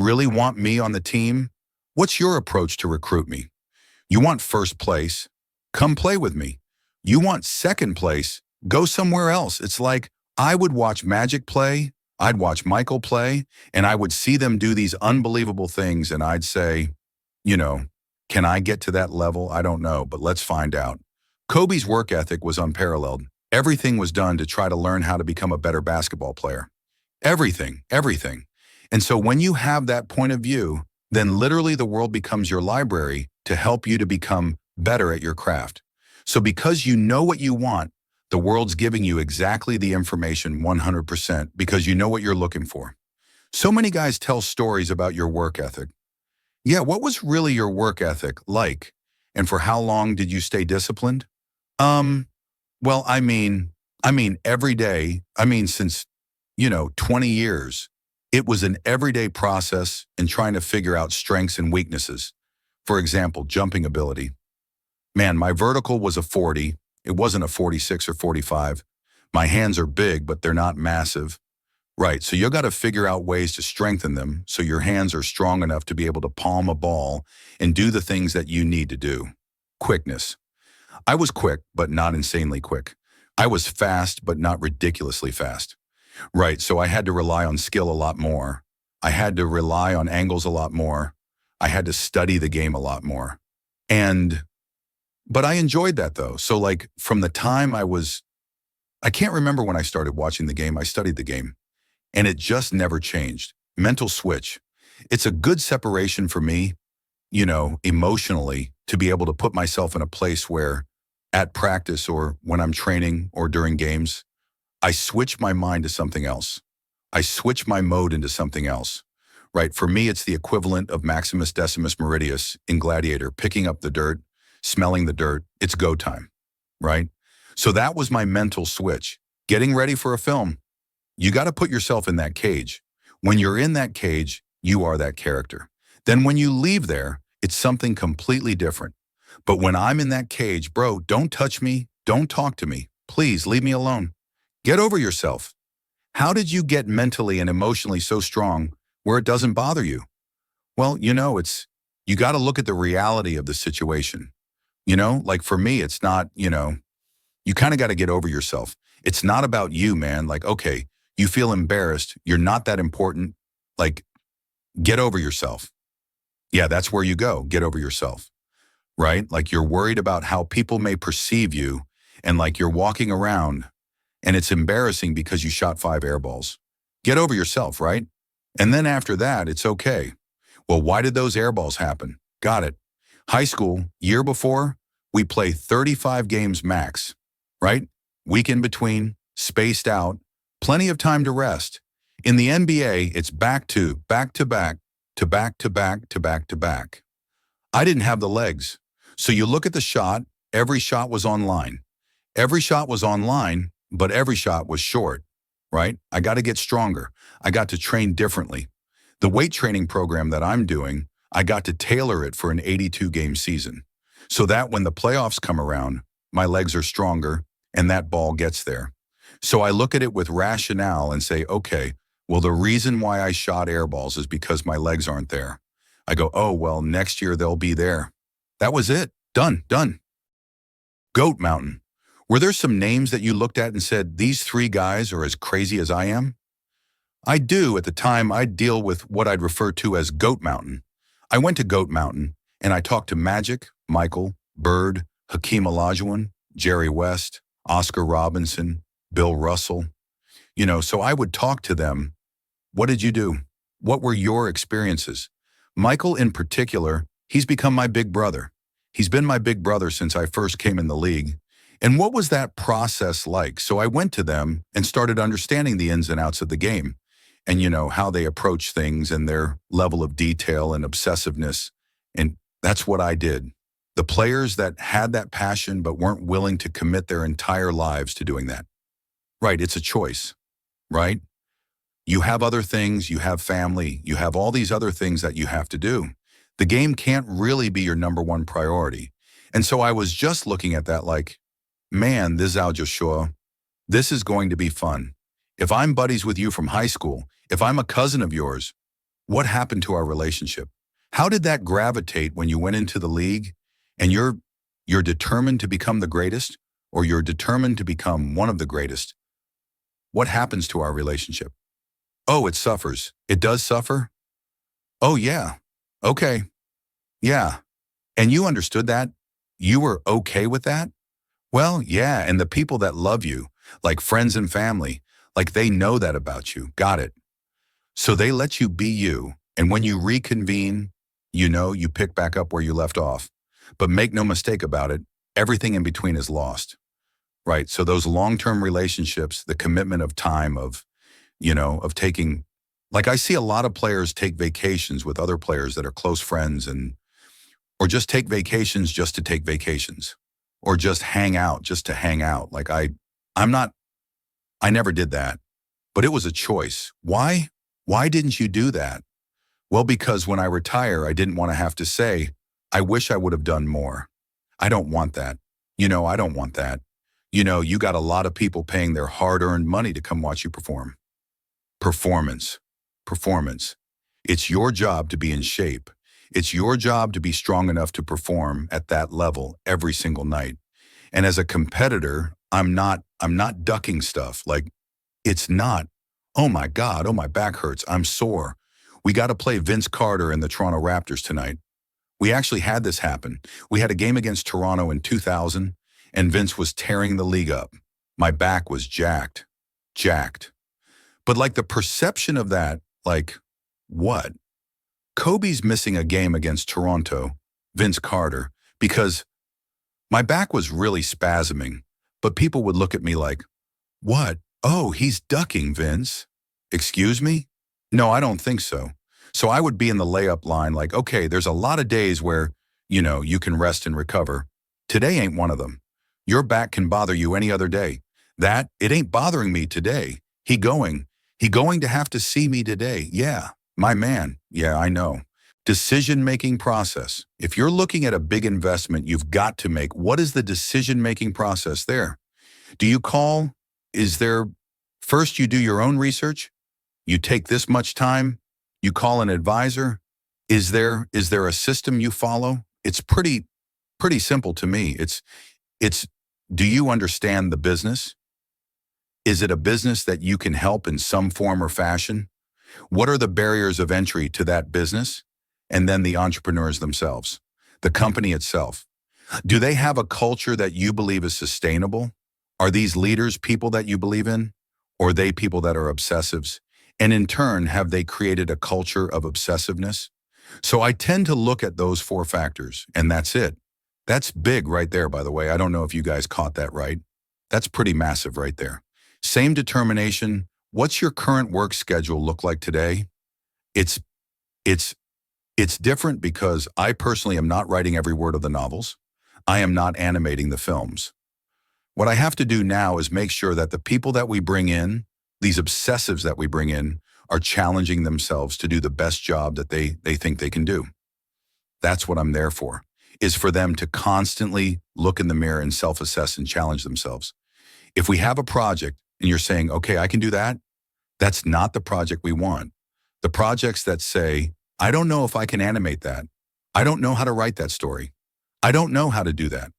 really want me on the team? What's your approach to recruit me? You want first place? Come play with me. You want second place? Go somewhere else. It's like I would watch Magic play, I'd watch Michael play, and I would see them do these unbelievable things, and I'd say, you know, can I get to that level? I don't know, but let's find out. Kobe's work ethic was unparalleled. Everything was done to try to learn how to become a better basketball player. Everything, everything. And so when you have that point of view, then literally the world becomes your library to help you to become better at your craft. So because you know what you want, the world's giving you exactly the information 100% because you know what you're looking for. So many guys tell stories about your work ethic. Yeah, what was really your work ethic like? And for how long did you stay disciplined? Um, well, every day, since, 20 years, it was an everyday process in trying to figure out strengths and weaknesses. For example, jumping ability. Man, my vertical was a 40. It wasn't a 46 or 45. My hands are big, but they're not massive. Right, so you got to figure out ways to strengthen them so your hands are strong enough to be able to palm a ball and do the things that you need to do. Quickness. I was quick, but not insanely quick. I was fast, but not ridiculously fast. Right, so I had to rely on skill a lot more. I had to rely on angles a lot more. I had to study the game a lot more. But I enjoyed that though. So like from the time I can't remember when I started watching the game, I studied the game. And it just never changed. Mental switch. It's a good separation for me, emotionally, to be able to put myself in a place where at practice or when I'm training or during games, I switch my mind to something else. I switch my mode into something else, right? For me, it's the equivalent of Maximus Decimus Meridius in Gladiator, picking up the dirt, smelling the dirt. It's go time, right? So that was my mental switch. Getting ready for a film. You got to put yourself in that cage. When you're in that cage, you are that character. Then when you leave there, it's something completely different. But when I'm in that cage, bro, don't touch me. Don't talk to me. Please leave me alone. Get over yourself. How did you get mentally and emotionally so strong where it doesn't bother you? Well, you got to look at the reality of the situation. Like for me, it's not, you kind of got to get over yourself. It's not about you, man. Like, okay, you feel embarrassed. You're not that important. Like, get over yourself. Yeah, that's where you go. Get over yourself, right? Like you're worried about how people may perceive you and like you're walking around and it's embarrassing because you shot 5 air balls. Get over yourself, right? And then after that, it's okay. Well, why did those air balls happen? Got it. High school, year before, we play 35 games max, right? Week in between, spaced out, plenty of time to rest. In the NBA, it's back to back to back to back to back to back to back. I didn't have the legs. So you look at the shot, every shot was online. Every shot was online, but every shot was short, right? I got to get stronger. I got to train differently. The weight training program that I'm doing, I got to tailor it for an 82-game season. So that when the playoffs come around, my legs are stronger and that ball gets there. So I look at it with rationale and say, okay, well, the reason why I shot air balls is because my legs aren't there. I go, oh, well, next year they'll be there. That was it. Done. Goat Mountain. Were there some names that you looked at and said, these 3 guys are as crazy as I am? I do. At the time, I'd deal with what I'd refer to as Goat Mountain. I went to Goat Mountain and I talked to Magic, Michael, Bird, Hakeem Olajuwon, Jerry West, Oscar Robinson, Bill Russell. So I would talk to them. What did you do? What were your experiences? Michael in particular, he's become my big brother. He's been my big brother since I first came in the league. And what was that process like? So I went to them and started understanding the ins and outs of the game and, how they approach things and their level of detail and obsessiveness. And that's what I did. The players that had that passion but weren't willing to commit their entire lives to doing that. Right, it's a choice, right? You have other things, you have family, you have all these other things that you have to do. The game can't really be your number one priority. And so I was just looking at that like, man, this is Al Joshua. This is going to be fun. If I'm buddies with you from high school, if I'm a cousin of yours, What happened to our relationship? How did that gravitate when you went into the league and you're determined to become the greatest, or you're determined to become one of the greatest? What happens to our relationship? Oh, it suffers. It does suffer? Oh, yeah. Okay. Yeah. And you understood that? You were okay with that? Well, yeah. And the people that love you, like friends and family, like they know that about you. Got it. So they let you be you. And when you reconvene, you pick back up where you left off. But make no mistake about it, everything in between is lost, right? So those long-term relationships, the commitment of time, of taking, like I see a lot of players take vacations with other players that are close friends, or just take vacations just to take vacations, or just hang out just to hang out. Like I'm not, I never did that, but it was a choice. Why? Why didn't you do that? Well, because when I retire, I didn't want to have to say, I wish I would have done more. I don't want that. I don't want that. You got a lot of people paying their hard-earned money to come watch you perform. Performance. Performance. It's your job to be in shape. It's your job to be strong enough to perform at that level every single night. And as a competitor, I'm not ducking stuff. Like, it's not, oh my God, oh my back hurts, I'm sore. We got to play Vince Carter and the Toronto Raptors tonight. We actually had this happen. We had a game against Toronto in 2000, and Vince was tearing the league up. My back was jacked. Jacked. But like the perception of that, like, what? Kobe's missing a game against Toronto, Vince Carter, because my back was really spasming, but people would look at me like, what? Oh, he's ducking, Vince. Excuse me? No, I don't think so. So I would be in the layup line like, okay, there's a lot of days where, you can rest and recover. Today ain't one of them. Your back can bother you any other day. It ain't bothering me today. He going to have to see me today. Yeah, my man. Yeah, I know. Decision-making process. If you're looking at a big investment you've got to make, what is the decision-making process there? Do you call? Is there, first you do your own research? You take this much time? You call an advisor? Is there a system you follow? It's pretty simple to me. It's do you understand the business? Is it a business that you can help in some form or fashion? What are the barriers of entry to that business? And then the entrepreneurs themselves, the company itself. Do they have a culture that you believe is sustainable? Are these leaders people that you believe in? Or are they people that are obsessives? And in turn, have they created a culture of obsessiveness? So I tend to look at those four factors, and that's it. That's big right there, by the way. I don't know if you guys caught that right. That's pretty massive right there. Same determination. What's your current work schedule look like today? It's different because I personally am not writing every word of the novels. I am not animating the films. What I have to do now is make sure that the people that we bring in, these obsessives that we bring in, are challenging themselves to do the best job that they think they can do. That's what I'm there for, is for them to constantly look in the mirror and self-assess and challenge themselves. If we have a project and you're saying, okay, I can do that, that's not the project we want. The projects that say, I don't know if I can animate that. I don't know how to write that story. I don't know how to do that.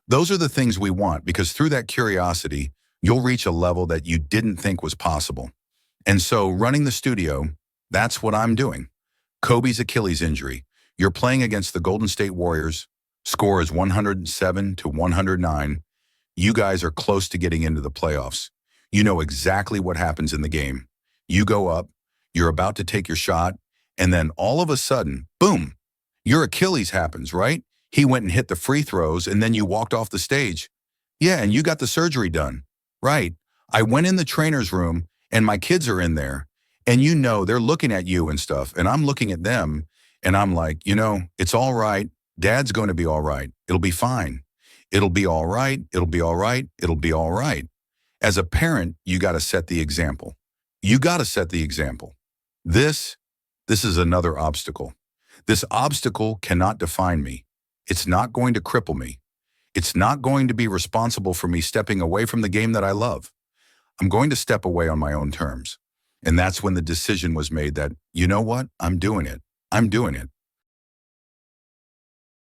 Those are the things we want, because through that curiosity, you'll reach a level that you didn't think was possible. And so running the studio, that's what I'm doing. Kobe's Achilles injury. You're playing against the Golden State Warriors. Score is 107 to 109. You guys are close to getting into the playoffs. You know exactly what happens in the game. You go up, you're about to take your shot, and then all of a sudden, boom, your Achilles happens, right? He went and hit the free throws, and then you walked off the stage. Yeah, and you got the surgery done. Right. I went in the trainer's room, and my kids are in there, and they're looking at you and stuff, and I'm looking at them, and I'm like, it's all right. Dad's going to be all right. It'll be fine. It'll be all right. It'll be all right. It'll be all right. As a parent, you got to set the example. You got to set the example. This is another obstacle. This obstacle cannot define me. It's not going to cripple me. It's not going to be responsible for me stepping away from the game that I love. I'm going to step away on my own terms. And that's when the decision was made that, you know what? I'm doing it. I'm doing it.